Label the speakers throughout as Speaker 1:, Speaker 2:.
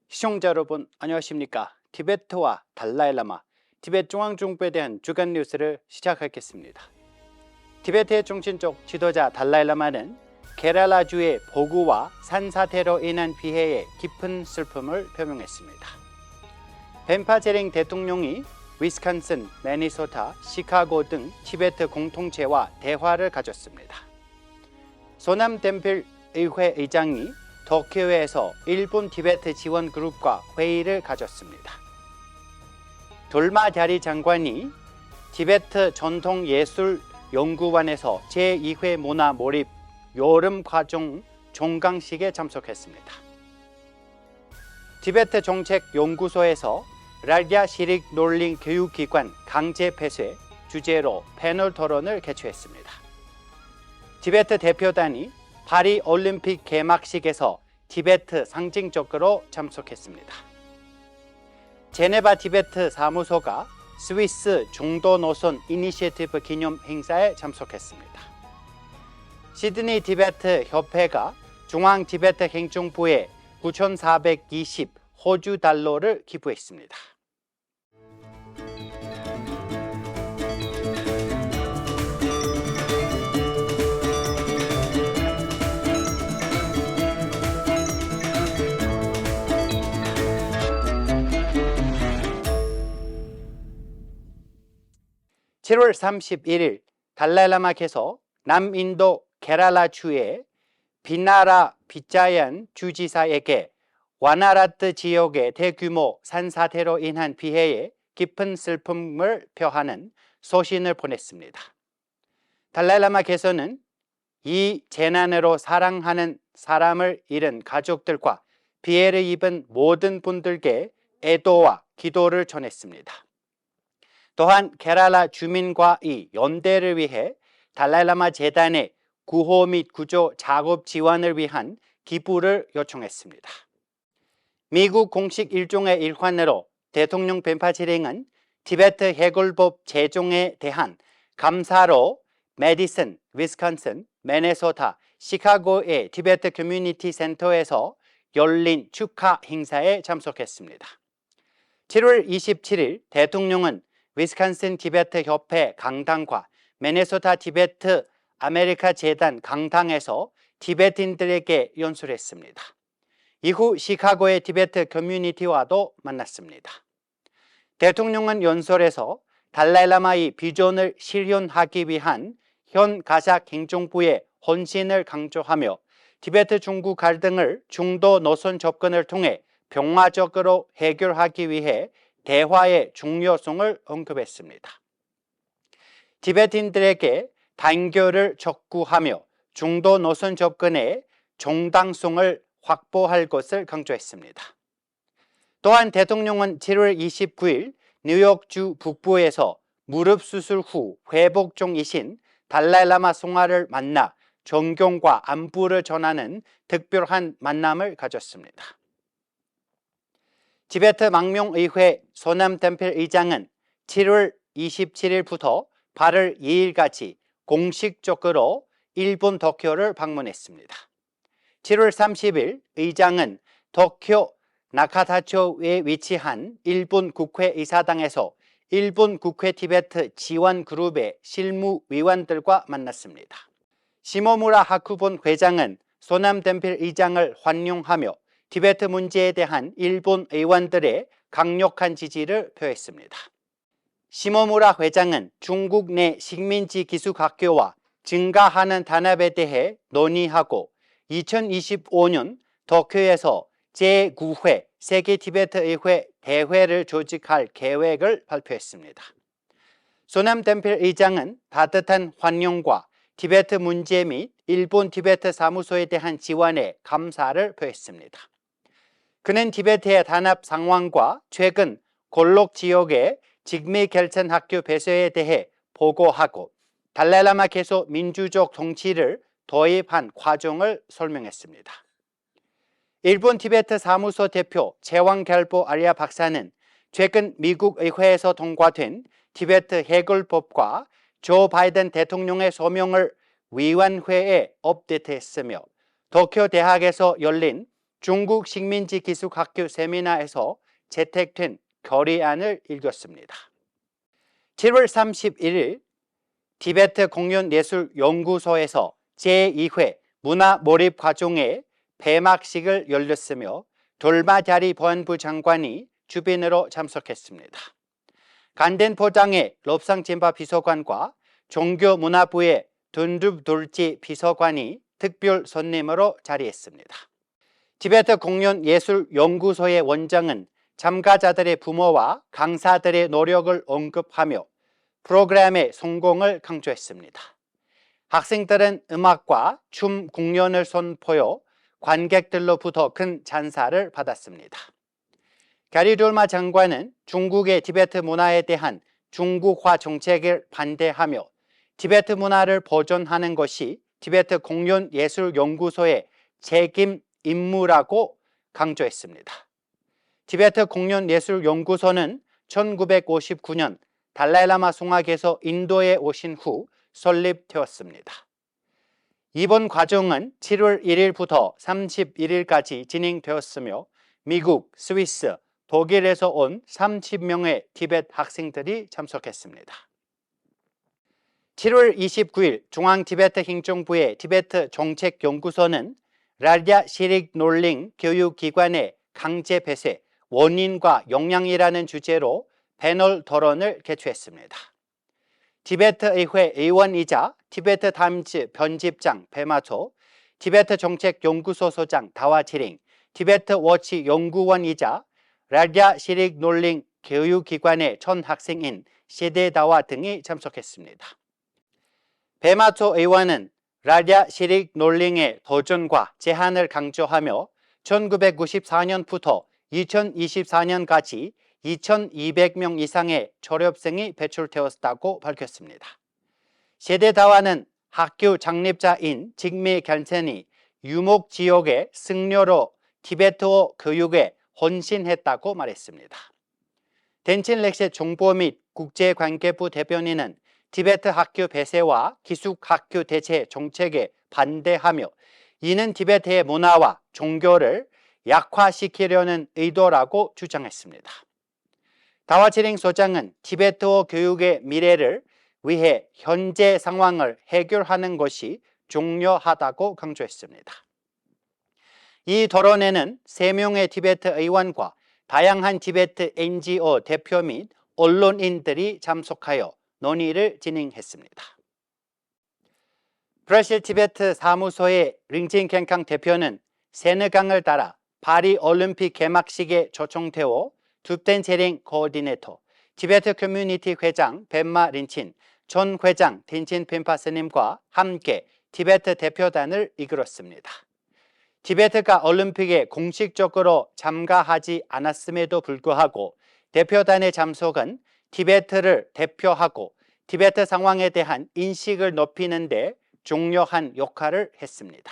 Speaker 1: 시청자 여러분 안녕하십니까? 티베트와 달라일라마, 티베트 중앙정부에 대한 주간 뉴스를 시작하겠습니다. 티베트의 정신적 지도자 달라일라마는 케랄라주의 폭우와 산사태로 인한 피해에 깊은 슬픔을 표명했습니다. 벤파제링 대통령이 위스콘신, 매니소타, 시카고 등 티베트 공동체와 대화를 가졌습니다. 소남 댐필 의회 의장이 도쿄에서 일본 티베트 지원 그룹과 회의를 가졌습니다. 돌마다리 장관이 티베트 전통예술연구원에서 제2회 문화 몰입 여름 과정 종강식에 참석했습니다. 티베트 정책연구소에서 라디아 시릭 롤링 교육기관 강제 폐쇄 주제로 패널 토론을 개최했습니다. 티베트 대표단이 파리 올림픽 개막식에서 티베트 상징적으로 참석했습니다. 제네바 티베트 사무소가 스위스 중도 노선 이니시애티브 기념 행사에 참석했습니다. 시드니 티베트 협회가 중앙 티베트 행정부에 9,420 호주 달러를 기부했습니다. (7월 31일) 달라일라마께서 남인도 케랄라주의 비나라 비자얀 주지사에게 와나라트 지역의 대규모 산사태로 인한 피해에 깊은 슬픔을 표하는 소신을 보냈습니다. 달라일라마께서는 이 재난으로 사랑하는 사람을 잃은 가족들과 피해를 입은 모든 분들께 애도와 기도를 전했습니다. 또한 케랄라 주민과의 연대를 위해 달라일라마 재단에 구호 및 구조 작업 지원을 위한 기부를 요청했습니다. 미국 공식 일종의 일환으로 대통령 벤파제링은 티베트 해결법 제정에 대한 감사로 메디슨, 위스콘신, 미네소타, 시카고의 티베트 커뮤니티 센터에서 열린 축하 행사에 참석했습니다. 7월 27일 대통령은 위스콘신 티베트 협회 강당과 미네소타 티베트 아메리카 재단 강당에서 티베트인들에게 연설했습니다. 이후 시카고의 티베트 커뮤니티와도 만났습니다. 대통령은 연설에서 달라일라마의 비전을 실현하기 위한 현 가작 행정부의 헌신을 강조하며 티베트 중국 갈등을 중도 노선 접근을 통해 평화적으로 해결하기 위해 대화의 중요성을 언급했습니다. 티베트인들에게 단결을 촉구하며 중도 노선 접근의 정당성을 확보할 것을 강조했습니다. 또한 대통령은 7월 29일 뉴욕주 북부에서 무릎 수술 후 회복 중이신 달라일라마 송하를 만나 존경과 안부를 전하는 특별한 만남을 가졌습니다. 티베트 망명의회 소남 댐필 의장은 7월 27일부터 8월 2일까지 공식적으로 일본 도쿄를 방문했습니다. 7월 30일 의장은 도쿄 나카타초에 위치한 일본 국회의사당에서 일본 국회 티베트 지원 그룹의 실무위원들과 만났습니다. 시모무라 하쿠본 회장은 소남 댐필 의장을 환영하며 티베트 문제에 대한 일본 의원들의 강력한 지지를 표했습니다. 시모무라 회장은 중국 내 식민지 기숙학교와 증가하는 단합에 대해 논의하고 2025년 도쿄에서 제9회 세계 티베트 의회 대회를 조직할 계획을 발표했습니다. 소남 댐필 의장은 따뜻한 환영과 티베트 문제 및 일본 티베트 사무소에 대한 지원에 감사를 표했습니다. 그는 티베트의 단합 상황과 최근 골록 지역의 직미 결천 학교 폐쇄에 대해 보고하고 달라일라마께서 민주적 정치를 도입한 과정을 설명했습니다. 일본 티베트 사무소 대표 제왕결보 아리아 박사는 최근 미국 의회에서 통과된 티베트 해결법과 조 바이든 대통령의 소명을 위원회에 업데이트했으며 도쿄 대학에서 열린 중국 식민지 기숙학교 세미나에서 채택된 결의안을 읽었습니다. 7월 31일 티베트 공연예술연구소에서 제2회 문화몰입과정의 폐막식을 열렸으며 돌마다리 보안부 장관이 주빈으로 참석했습니다. 간덴포장의 롭상진바 비서관과 종교문화부의 둔둡돌지 비서관이 특별 손님으로 자리했습니다. 티베트 공연예술연구소의 원장은 참가자들의 부모와 강사들의 노력을 언급하며 프로그램의 성공을 강조했습니다. 학생들은 음악과 춤 공연을 선보여 관객들로부터 큰 찬사를 받았습니다. 가리 돌마 장관은 중국의 티베트 문화에 대한 중국화 정책을 반대하며 티베트 문화를 보존하는 것이 티베트 공연예술연구소의 책임 임무라고 강조했습니다. 티베트 공연예술연구소는 1959년 달라이라마 송악에서 인도에 오신 후 설립되었습니다. 이번 과정은 7월 1일부터 31일까지 진행되었으며 미국, 스위스, 독일에서 온 30명의 티베트 학생들이 참석했습니다. 7월 29일 중앙티베트 행정부의 티베트 정책연구소는 라디아 시릭 놀링 교육기관의 강제 폐쇄, 원인과 영향이라는 주제로 패널 토론을 개최했습니다. 티베트 의회 의원이자 티베트 타임즈 편집장 베마초, 티베트 정책연구소 소장 다와치링, 티베트 워치 연구원이자 라디아 시릭 놀링 교육기관의 전 학생인 시데다와 등이 참석했습니다. 베마초 의원은 라디아 시릭 놀링의 도전과 제한을 강조하며 1994년부터 2024년까지 2,200명 이상의 졸업생이 배출되었다고 밝혔습니다. 시데다와는 학교 창립자인 직미 겐센이 유목 지역의 승려로 티베트어 교육에 헌신했다고 말했습니다. 덴친 렉세 정보 및 국제관계부 대변인은 티베트 학교 폐쇄와 기숙학교 대체 정책에 반대하며 이는 티베트의 문화와 종교를 약화시키려는 의도라고 주장했습니다. 다와치링 소장은 티베트어 교육의 미래를 위해 현재 상황을 해결하는 것이 중요하다고 강조했습니다. 이 토론회는 3명의 티베트 의원과 다양한 티베트 NGO 대표 및 언론인들이 참석하여 논의를 진행했습니다. 브라질 티베트 사무소의 링진 켄캉 대표는 세느강을 따라 파리 올림픽 개막식에 초청되어 둡텐 체링 코디네이터, 티베트 커뮤니티 회장 벤마 린친, 전 회장 딘친 펜파스님과 함께 티베트 대표단을 이끌었습니다. 티베트가 올림픽에 공식적으로 참가하지 않았음에도 불구하고 대표단의 참석은 티베트를 대표하고 티베트 상황에 대한 인식을 높이는 데 중요한 역할을 했습니다.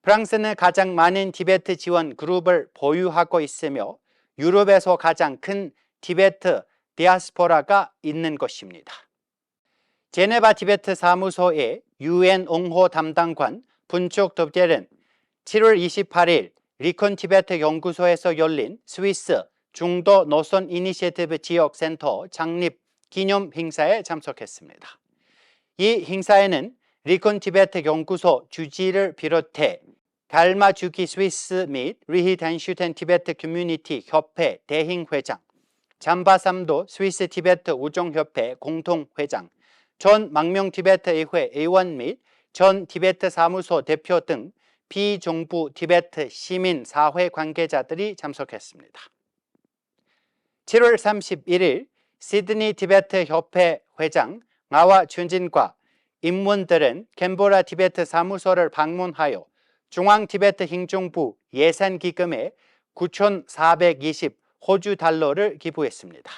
Speaker 1: 프랑스는 가장 많은 티베트 지원 그룹을 보유하고 있으며 유럽에서 가장 큰 티베트 디아스포라가 있는 것입니다. 제네바 티베트 사무소의 UN 옹호 담당관 분촉 덥델은 7월 28일 리콘 티베트 연구소에서 열린 스위스 중도 노선 이니시애티브 지역센터 창립 기념 행사에 참석했습니다. 이 행사에는 리콘 티베트 연구소 주지를 비롯해 갈마주기 스위스 및 리히단슈텐 티베트 커뮤니티 협회 대행회장, 잠바삼도 스위스 티베트 우정협회 공통회장, 전 망명 티베트 의회 의원 및 전 티베트 사무소 대표 등 비정부 티베트 시민 사회 관계자들이 참석했습니다. 7월 31일 시드니 티베트 협회 회장 나와 춘진과 임원들은 캔버라 티베트 사무소를 방문하여 중앙 티베트 행정부 예산 기금에 9,420 호주 달러를 기부했습니다.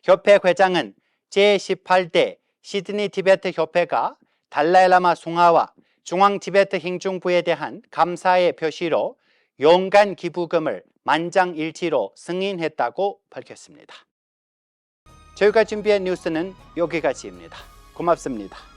Speaker 1: 협회 회장은 제18대 시드니 티베트 협회가 달라이라마 송하와 중앙 티베트 행정부에 대한 감사의 표시로 연간 기부금을 만장일치로 승인했다고 밝혔습니다. 저희가 준비한 뉴스는 여기까지입니다. 고맙습니다.